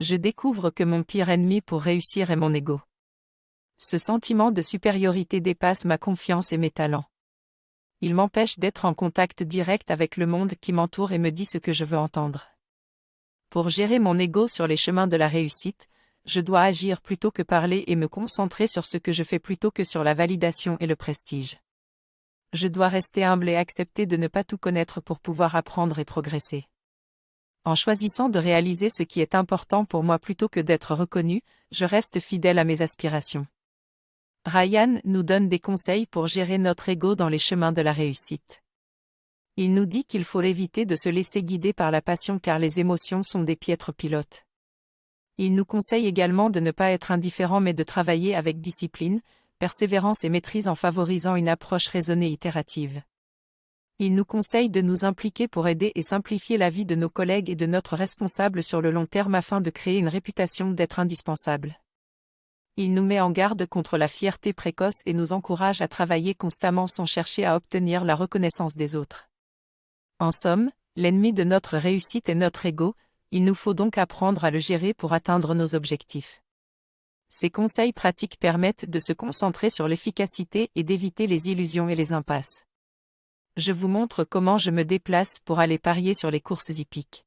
Je découvre que mon pire ennemi pour réussir est mon ego. Ce sentiment de supériorité dépasse ma confiance et mes talents. Il m'empêche d'être en contact direct avec le monde qui m'entoure et me dit ce que je veux entendre. Pour gérer mon ego sur les chemins de la réussite, je dois agir plutôt que parler et me concentrer sur ce que je fais plutôt que sur la validation et le prestige. Je dois rester humble et accepter de ne pas tout connaître pour pouvoir apprendre et progresser. En choisissant de réaliser ce qui est important pour moi plutôt que d'être reconnu, je reste fidèle à mes aspirations. Ryan nous donne des conseils pour gérer notre ego dans les chemins de la réussite. Il nous dit qu'il faut éviter de se laisser guider par la passion car les émotions sont des piètres pilotes. Il nous conseille également de ne pas être indifférent mais de travailler avec discipline, persévérance et maîtrise en favorisant une approche raisonnée et itérative. Il nous conseille de nous impliquer pour aider et simplifier la vie de nos collègues et de notre responsable sur le long terme afin de créer une réputation d'être indispensable. Il nous met en garde contre la fierté précoce et nous encourage à travailler constamment sans chercher à obtenir la reconnaissance des autres. En somme, l'ennemi de notre réussite est notre ego, il nous faut donc apprendre à le gérer pour atteindre nos objectifs. Ces conseils pratiques permettent de se concentrer sur l'efficacité et d'éviter les illusions et les impasses. Je vous montre comment je me déplace pour aller parier sur les courses hippiques.